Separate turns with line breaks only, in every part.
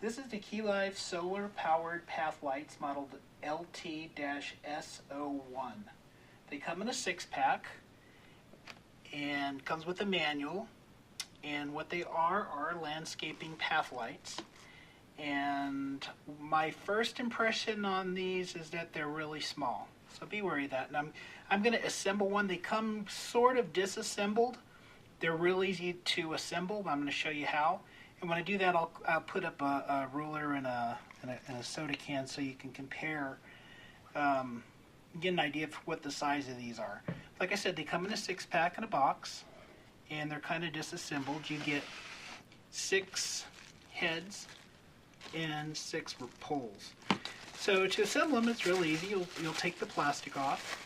This is the Kealive solar powered path lights modeled LT-SO1. They come in a 6-pack and comes with a manual, and what they are landscaping path lights. And my first impression on these is that they're really small, so be wary of that. And I'm going to assemble one. They come sort of disassembled. They're real easy to assemble, but I'm going to show you how. And when I do that, I'll put up a ruler and a soda can so you can compare, get an idea of what the size of these are. Like I said, they come in a 6-pack in a box, and they're kind of disassembled. You get 6 heads and 6 poles. So to assemble them, it's real easy. You'll take the plastic off.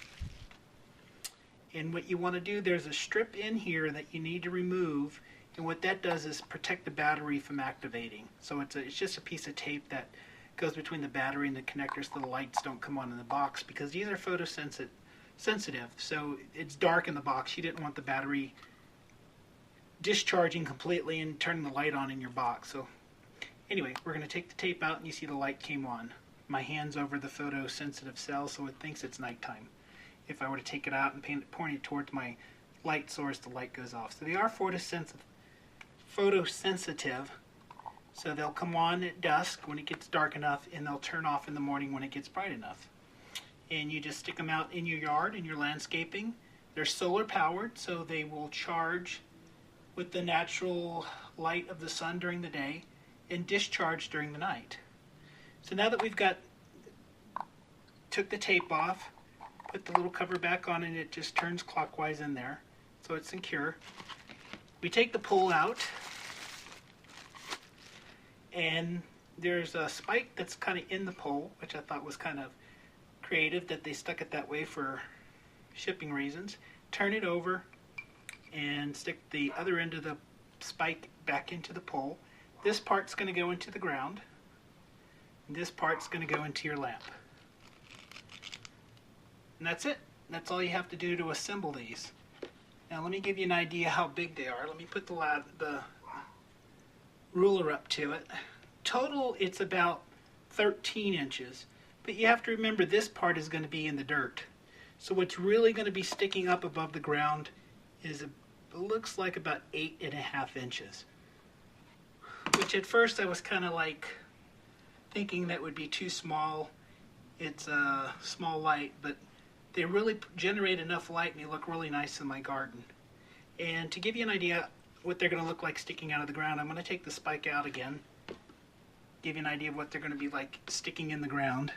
And what you want to do, there's a strip in here that you need to remove. And what that does is protect the battery from activating. So it's just a piece of tape that goes between the battery and the connectors so the lights don't come on in the box, because these are photosensitive. So it's dark in the box. You didn't want the battery discharging completely and turning the light on in your box. So anyway, we're going to take the tape out, and you see the light came on. My hand's over the photosensitive cell, so it thinks it's nighttime. If I were to take it out and point it towards my light source, the light goes off. So they are photosensitive, so they'll come on at dusk when it gets dark enough, and they'll turn off in the morning when it gets bright enough. And you just stick them out in your yard, in your landscaping. They're solar powered, so they will charge with the natural light of the sun during the day and discharge during the night. So now that we've took the tape off, put the little cover back on, and it just turns clockwise in there, so it's secure. We take the pole out, and there's a spike that's kind of in the pole, which I thought was kind of creative that they stuck it that way for shipping reasons. Turn it over and stick the other end of the spike back into the pole. This part's going to go into the ground. This part's going to go into your lamp. And that's it. That's all you have to do to assemble these. Now let me give you an idea how big they are. Let me put the ruler up to it. Total, it's about 13 inches. But you have to remember, this part is going to be in the dirt. So what's really going to be sticking up above the ground is, it looks like about 8.5 inches. Which at first I was kind of like thinking that would be too small. It's a small light, but they really generate enough light and they look really nice in my garden. And to give you an idea what they're going to look like sticking out of the ground, I'm going to take the spike out again, give you an idea of what they're going to be like sticking in the ground.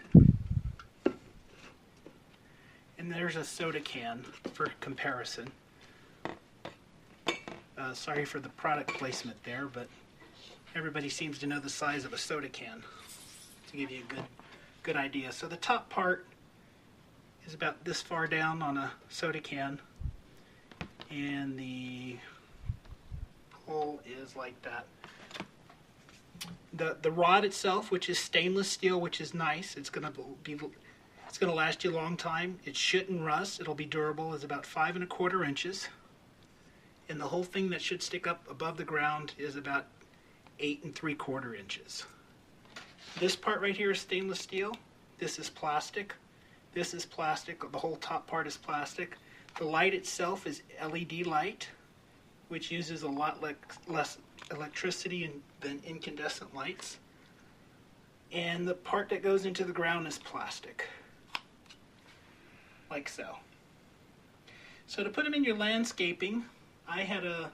And there's a soda can for comparison. Sorry for the product placement there, but everybody seems to know the size of a soda can to give you a good idea. So the top part is about this far down on a soda can, and the pole is like that. The rod itself, which is stainless steel, which is nice, it's going to last you a long time. It shouldn't rust. It'll be durable. It's about 5 1/4 inches, and the whole thing that should stick up above the ground is about 8 3/4 inches. This part right here is stainless steel. This is plastic. This is plastic. The whole top part is plastic. The light itself is LED light, which uses a lot less electricity than incandescent lights. And the part that goes into the ground is plastic, like so. So to put them in your landscaping, I had a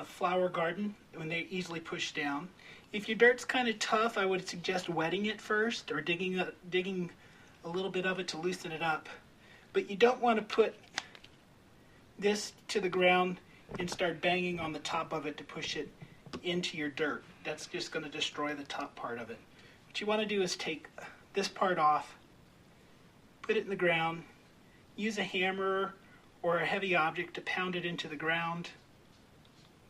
flower garden when they easily push down. If your dirt's kind of tough, I would suggest wetting it first, or digging a little bit of it to loosen it up. But you don't want to put this to the ground and start banging on the top of it to push it into your dirt. That's just going to destroy the top part of it. What you want to do is take this part off, put it in the ground, use a hammer or a heavy object to pound it into the ground,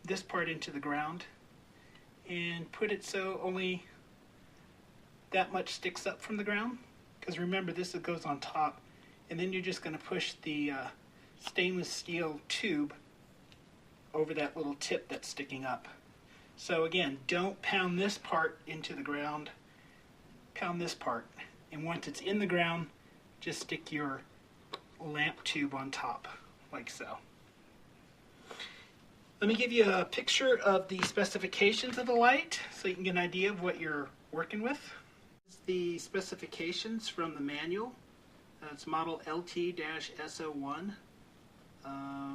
this part into the ground, and put it so only that much sticks up from the ground. Because remember, this goes on top, and then you're just going to push the stainless steel tube over that little tip that's sticking up. So again, don't pound this part into the ground, pound this part. And once it's in the ground, just stick your lamp tube on top, like so. Let me give you a picture of the specifications of the light so you can get an idea of what you're working with. This is the specifications from the manual. It's model LT-SO1.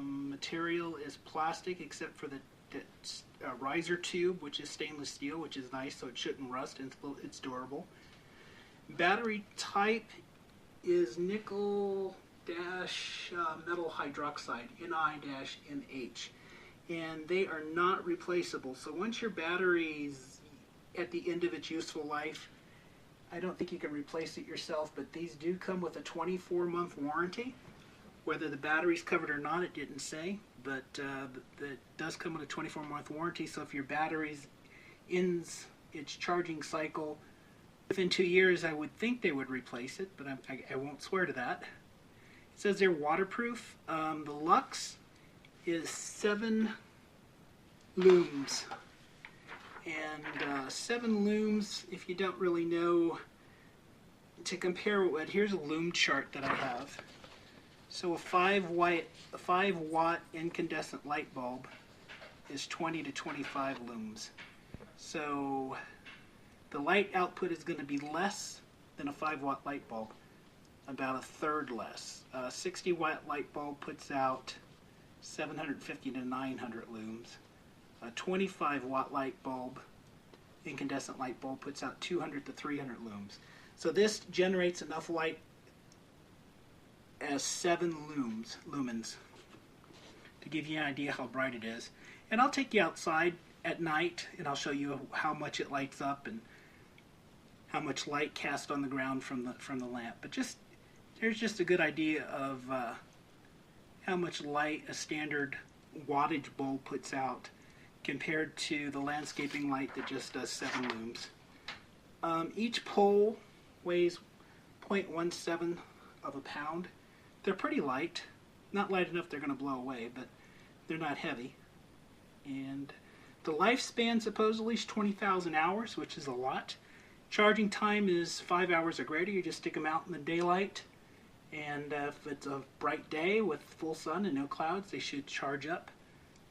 Material is plastic except for the riser tube, which is stainless steel, which is nice, so it shouldn't rust, and it's durable. Battery type is nickel metal hydroxide, Ni-NH, and they are not replaceable. So once your battery's at the end of its useful life, I don't think you can replace it yourself, but these do come with a 24-month warranty. Whether the battery's covered or not, it didn't say, but it does come with a 24-month warranty. So if your battery ends its charging cycle within 2 years, I would think they would replace it, but I won't swear to that. It says they're waterproof. The lux is 7 looms. And 7 looms, if you don't really know, to compare with, here's a loom chart that I have. So a 5 watt incandescent light bulb is 20 to 25 looms. So the light output is going to be less than a 5 watt light bulb, about a third less. A 60 watt light bulb puts out 750 to 900 looms. A 25 watt light bulb, incandescent light bulb, puts out 200 to 300 looms. So this generates enough light as 7 lumens to give you an idea how bright it is. And I'll take you outside at night and I'll show you how much it lights up and how much light cast on the ground from the lamp. But there's just a good idea of how much light a standard wattage bulb puts out compared to the landscaping light that just does 7 looms. Each pole weighs 0.17 of a pound. They're pretty light. Not light enough they're going to blow away, but they're not heavy. And the lifespan supposedly is 20,000 hours, which is a lot. Charging time is 5 hours or greater. You just stick them out in the daylight, and if it's a bright day with full sun and no clouds, they should charge up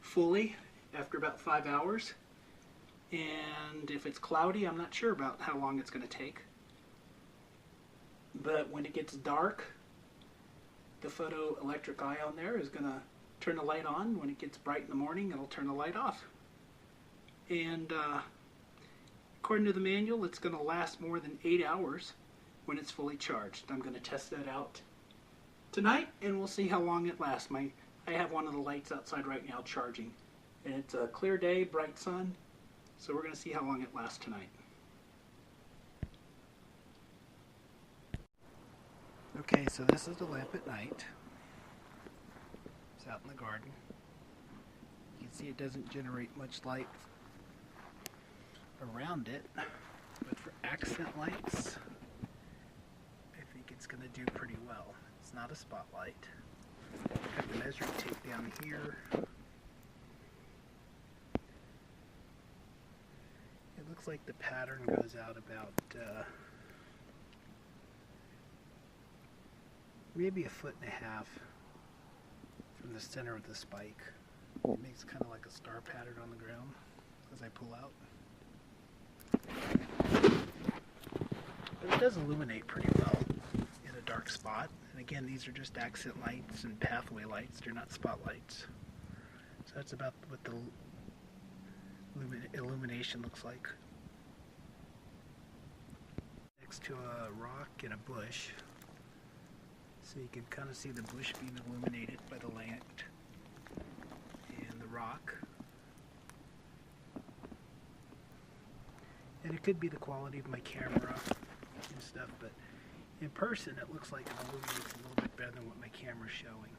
fully after about 5 hours. And if it's cloudy, I'm not sure about how long it's going to take. But when it gets dark, the photoelectric ion there is going to turn the light on. When it gets bright in the morning, it'll turn the light off. And according to the manual, it's going to last more than 8 hours when it's fully charged. I'm going to test that out tonight, and we'll see how long it lasts. I have one of the lights outside right now charging, and it's a clear day, bright sun, so we're going to see how long it lasts tonight. Okay, so this is the lamp at night. It's out in the garden. You can see it doesn't generate much light around it, but for accent lights, I think it's going to do pretty well. It's not a spotlight. Got the measuring tape down here. It looks like the pattern goes out about maybe 1.5 feet from the center of the spike. It makes kind of like a star pattern on the ground as I pull out. But it does illuminate pretty well in a dark spot. And again, these are just accent lights and pathway lights. They're not spotlights. So that's about what the illumination looks like. Next to a rock and a bush. So you can kind of see the bush being illuminated by the lamp and the rock. And it could be the quality of my camera and stuff, but in person it looks like it illuminates a little bit better than what my camera's showing.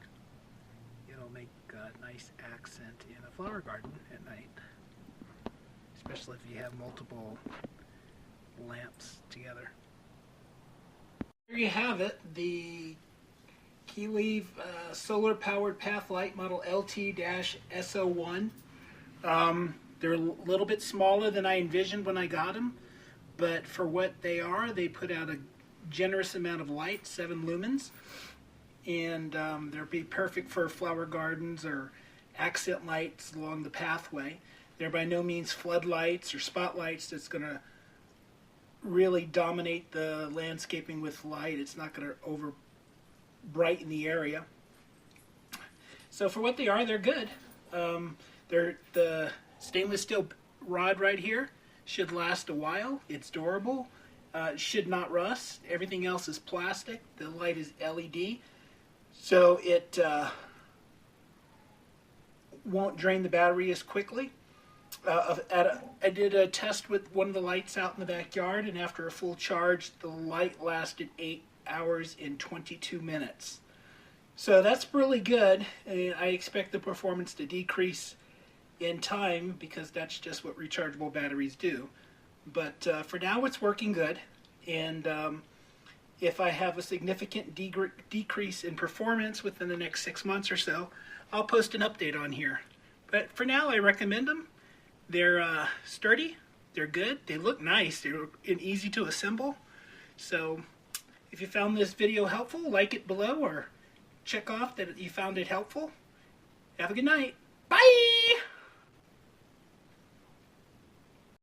It'll make a nice accent in a flower garden at night, especially if you have multiple lamps together. There you have it, the Kealive solar-powered path light model LT-SO1. They're a little bit smaller than I envisioned when I got them, but for what they are, they put out a generous amount of light, 7 lumens, and they'll be perfect for flower gardens or accent lights along the pathway. They're by no means floodlights or spotlights that's going to really dominate the landscaping with light. It's not going to over brighten the area. So for what they are, they're good. They're the stainless steel rod right here should last a while. It's durable. It should not rust. Everything else is plastic. The light is LED, so it won't drain the battery as quickly. I did a test with one of the lights out in the backyard, and after a full charge, the light lasted 8 hours and 22 minutes. So that's really good. I expect the performance to decrease in time because that's just what rechargeable batteries do. But for now, it's working good. And if I have a significant decrease in performance within the next 6 months or so, I'll post an update on here. But for now, I recommend them. They're sturdy, they're good, they look nice, they're easy to assemble. So if you found this video helpful, like it below or check off that you found it helpful. Have a good night. Bye!